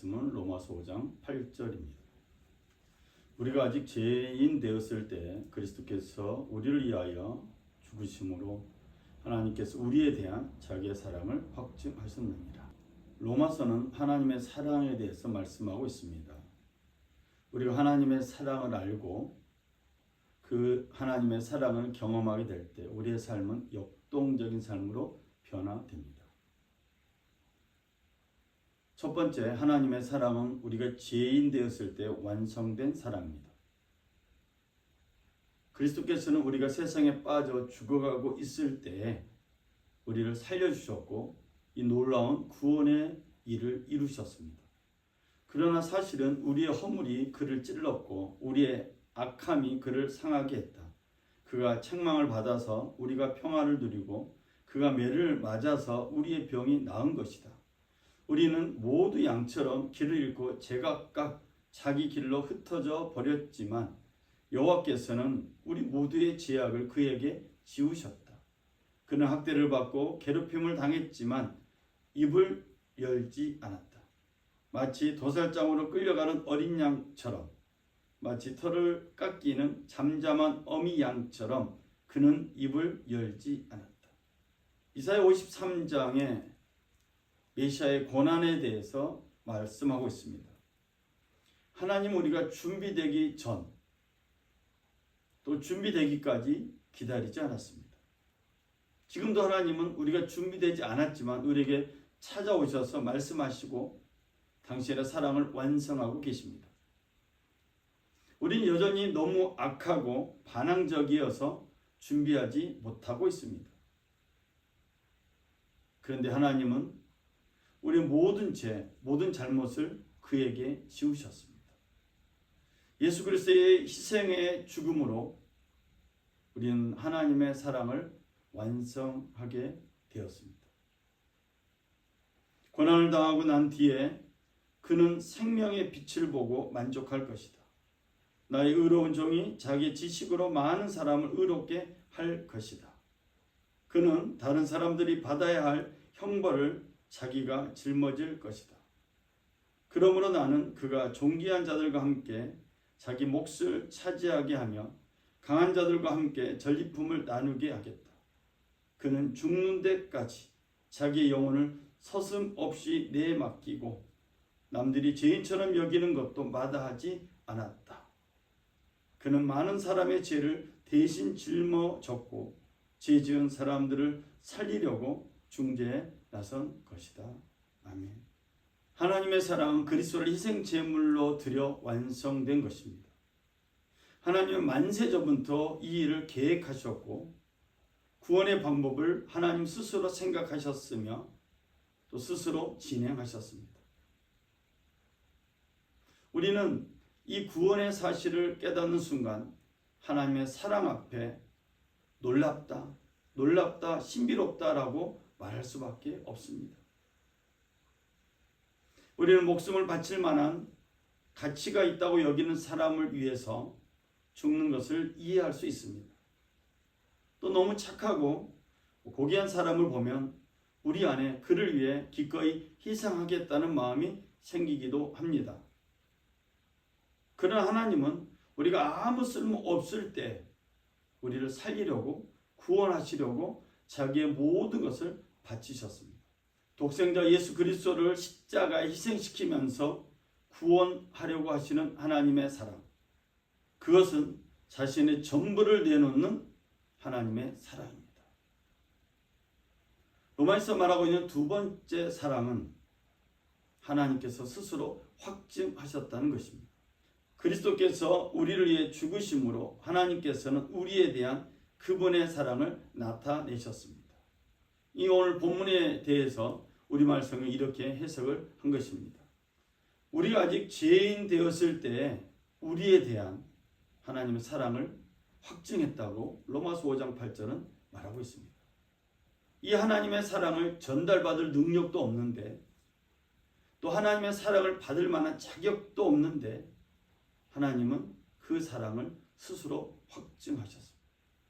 말씀은 로마서 5장 8절입니다. 우리가 아직 죄인 되었을 때 그리스도께서 우리를 위하여 죽으심으로 하나님께서 우리에 대한 자기의 사랑을 확증하셨느니라. 로마서는 하나님의 사랑에 대해서 말씀하고 있습니다. 우리가 하나님의 사랑을 알고 그 하나님의 사랑을 경험하게 될 때 우리의 삶은 역동적인 삶으로 변화됩니다. 첫 번째, 하나님의 사랑은 우리가 죄인 되었을 때 완성된 사랑입니다. 그리스도께서는 우리가 세상에 빠져 죽어가고 있을 때 우리를 살려주셨고 이 놀라운 구원의 일을 이루셨습니다. 그러나 사실은 우리의 허물이 그를 찔렀고 우리의 악함이 그를 상하게 했다. 그가 책망을 받아서 우리가 평화를 누리고 그가 매를 맞아서 우리의 병이 나은 것이다. 우리는 모두 양처럼 길을 잃고 제각각 자기 길로 흩어져 버렸지만 여호와께서는 우리 모두의 죄악을 그에게 지우셨다. 그는 학대를 받고 괴롭힘을 당했지만 입을 열지 않았다. 마치 도살장으로 끌려가는 어린 양처럼, 마치 털을 깎이는 잠잠한 어미 양처럼 그는 입을 열지 않았다. 이사야 53장에 메시아의 고난에 대해서 말씀하고 있습니다. 하나님 우리가 준비되기 전, 또 준비되기까지 기다리지 않았습니다. 지금도 하나님은 우리가 준비되지 않았지만 우리에게 찾아오셔서 말씀하시고 당신의 사랑을 완성하고 계십니다. 우리는 여전히 너무 악하고 반항적이어서 준비하지 못하고 있습니다. 그런데 하나님은 우리 모든 죄, 모든 잘못을 그에게 지우셨습니다. 예수 그리스도의 희생의 죽음으로 우리는 하나님의 사랑을 완성하게 되었습니다. 고난을 당하고 난 뒤에 그는 생명의 빛을 보고 만족할 것이다. 나의 의로운 종이 자기의 지식으로 많은 사람을 의롭게 할 것이다. 그는 다른 사람들이 받아야 할 형벌을 자기가 짊어질 것이다. 그러므로 나는 그가 존귀한 자들과 함께 자기 몫을 차지하게 하며 강한 자들과 함께 전리품을 나누게 하겠다. 그는 죽는 데까지 자기의 영혼을 서슴없이 내맡기고 남들이 죄인처럼 여기는 것도 마다하지 않았다. 그는 많은 사람의 죄를 대신 짊어졌고 죄 지은 사람들을 살리려고 중재에 나선 것이다. 아멘. 하나님의 사랑은 그리스도를 희생 제물로 드려 완성된 것입니다. 하나님은 만세 전부터 이 일을 계획하셨고 구원의 방법을 하나님 스스로 생각하셨으며 또 스스로 진행하셨습니다. 우리는 이 구원의 사실을 깨닫는 순간 하나님의 사랑 앞에 놀랍다, 놀랍다, 신비롭다라고 말할 수밖에 없습니다. 우리는 목숨을 바칠 만한 가치가 있다고 여기는 사람을 위해서 죽는 것을 이해할 수 있습니다. 또 너무 착하고 고귀한 사람을 보면 우리 안에 그를 위해 기꺼이 희생하겠다는 마음이 생기기도 합니다. 그러나 하나님은 우리가 아무 쓸모 없을 때 우리를 살리려고 구원하시려고 자기의 모든 것을 바치셨습니다. 독생자 예수 그리스도를 십자가에 희생시키면서 구원하려고 하시는 하나님의 사랑, 그것은 자신의 전부를 내놓는 하나님의 사랑입니다. 로마에서 말하고 있는 두 번째 사랑은 하나님께서 스스로 확증하셨다는 것입니다. 그리스도께서 우리를 위해 죽으심으로 하나님께서는 우리에 대한 그분의 사랑을 나타내셨습니다. 이 오늘 본문에 대해서 우리말 성경이 이렇게 해석을 한 것입니다. 우리가 아직 죄인 되었을 때 우리에 대한 하나님의 사랑을 확증했다고 로마서 5장 8절은 말하고 있습니다. 이 하나님의 사랑을 전달받을 능력도 없는데 또 하나님의 사랑을 받을 만한 자격도 없는데 하나님은 그 사랑을 스스로 확증하셨습니다.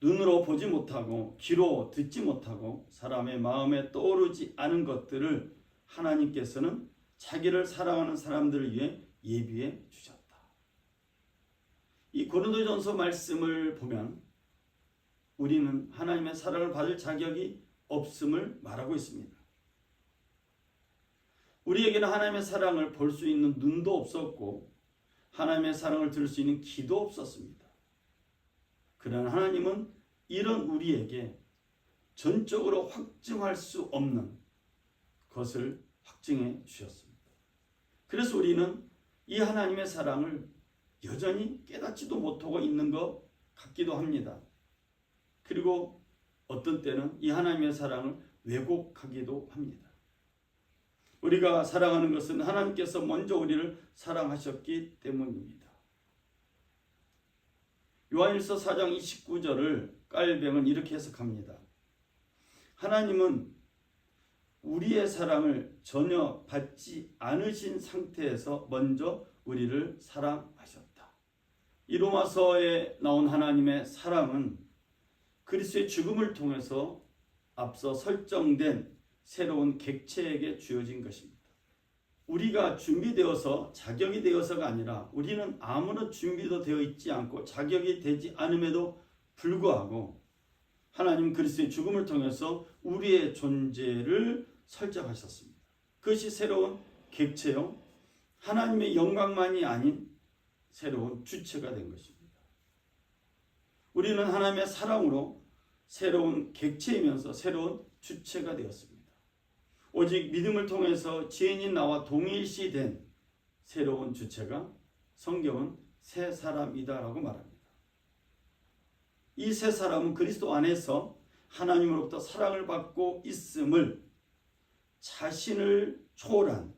눈으로 보지 못하고 귀로 듣지 못하고 사람의 마음에 떠오르지 않은 것들을 하나님께서는 자기를 사랑하는 사람들을 위해 예비해 주셨다. 이 고린도전서 말씀을 보면 우리는 하나님의 사랑을 받을 자격이 없음을 말하고 있습니다. 우리에게는 하나님의 사랑을 볼 수 있는 눈도 없었고 하나님의 사랑을 들을 수 있는 귀도 없었습니다. 그러나 하나님은 이런 우리에게 전적으로 확증할 수 없는 것을 확증해 주셨습니다. 그래서 우리는 이 하나님의 사랑을 여전히 깨닫지도 못하고 있는 것 같기도 합니다. 그리고 어떤 때는 이 하나님의 사랑을 왜곡하기도 합니다. 우리가 사랑하는 것은 하나님께서 먼저 우리를 사랑하셨기 때문입니다. 요한일서 4장 29절을 깔병은 이렇게 해석합니다. 하나님은 우리의 사랑을 전혀 받지 않으신 상태에서 먼저 우리를 사랑하셨다. 이 로마서에 나온 하나님의 사랑은 그리스도의 죽음을 통해서 앞서 설정된 새로운 객체에게 주어진 것입니다. 우리가 준비되어서 자격이 되어서가 아니라 우리는 아무런 준비도 되어 있지 않고 자격이 되지 않음에도 불구하고 하나님 그리스도의 죽음을 통해서 우리의 존재를 설정하셨습니다. 그것이 새로운 객체요, 하나님의 영광만이 아닌 새로운 주체가 된 것입니다. 우리는 하나님의 사랑으로 새로운 객체이면서 새로운 주체가 되었습니다. 오직 믿음을 통해서 죄인인 나와 동일시된 새로운 주체가 성경은 새 사람이다라고 말합니다. 이 새 사람은 그리스도 안에서 하나님으로부터 사랑을 받고 있음을 자신을 초월한,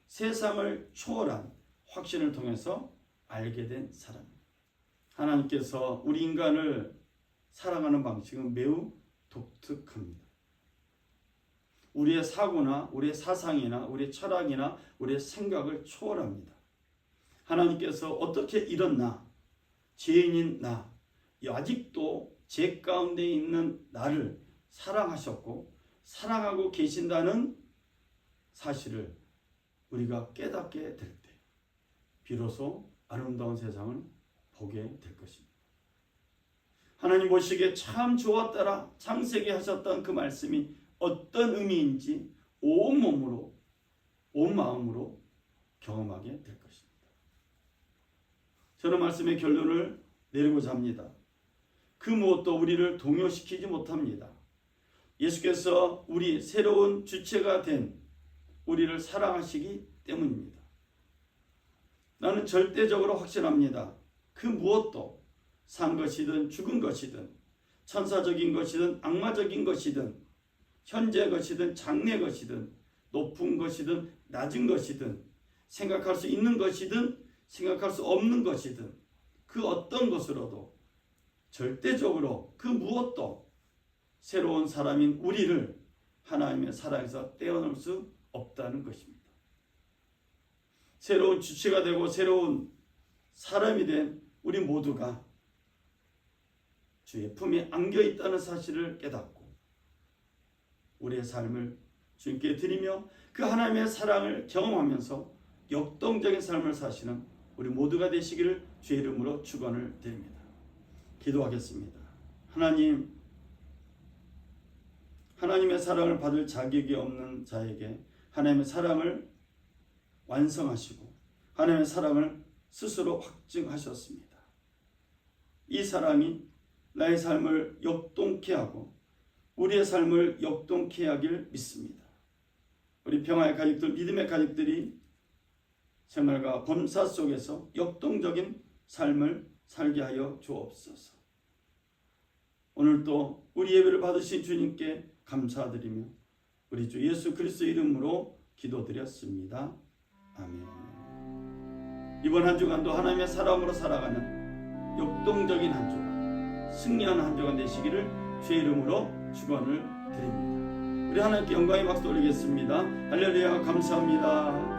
세상을 초월한 확신을 통해서 알게 된 사람입니다. 하나님께서 우리 인간을 사랑하는 방식은 매우 독특합니다. 우리의 사고나 우리의 사상이나 우리의 철학이나 우리의 생각을 초월합니다. 하나님께서 어떻게 이런 나, 죄인인 나, 아직도 죄 가운데 있는 나를 사랑하셨고 사랑하고 계신다는 사실을 우리가 깨닫게 될 때 비로소 아름다운 세상을 보게 될 것입니다. 하나님 보시기에 참 좋았더라 창세기 하셨던 그 말씀이 어떤 의미인지 온몸으로 온 마음으로 경험하게 될 것입니다. 저는 말씀의 결론을 내리고자 합니다. 그 무엇도 우리를 동요시키지 못합니다. 예수께서 우리 새로운 주체가 된 우리를 사랑하시기 때문입니다. 나는 절대적으로 확신합니다. 그 무엇도 산 것이든 죽은 것이든 천사적인 것이든 악마적인 것이든 현재 것이든 장래 것이든 높은 것이든 낮은 것이든 생각할 수 있는 것이든 생각할 수 없는 것이든 그 어떤 것으로도 절대적으로 그 무엇도 새로운 사람인 우리를 하나님의 사랑에서 떼어놓을 수 없다는 것입니다. 새로운 주체가 되고 새로운 사람이 된 우리 모두가 주의 품에 안겨 있다는 사실을 깨닫고 우리의 삶을 주님께 드리며 그 하나님의 사랑을 경험하면서 역동적인 삶을 사시는 우리 모두가 되시기를 주의 이름으로 축원을 드립니다. 기도하겠습니다. 하나님의 사랑을 받을 자격이 없는 자에게 하나님의 사랑을 완성하시고 하나님의 사랑을 스스로 확증하셨습니다. 이 사랑이 나의 삶을 역동케 하고 우리의 삶을 역동케 하길 믿습니다. 우리 평화의 가족들, 믿음의 가족들이 생활과 범사 속에서 역동적인 삶을 살게 하여 주옵소서. 오늘도 우리 예배를 받으신 주님께 감사드리며 우리 주 예수 그리스도 이름으로 기도드렸습니다. 아멘. 이번 한 주간도 하나님의 사랑으로 살아가는 역동적인 한 주간, 승리하는 한 주간 되시기를 주의 이름으로 축원을 드립니다. 우리 하나님께 영광의 박수 올리겠습니다. 할렐루야. 감사합니다.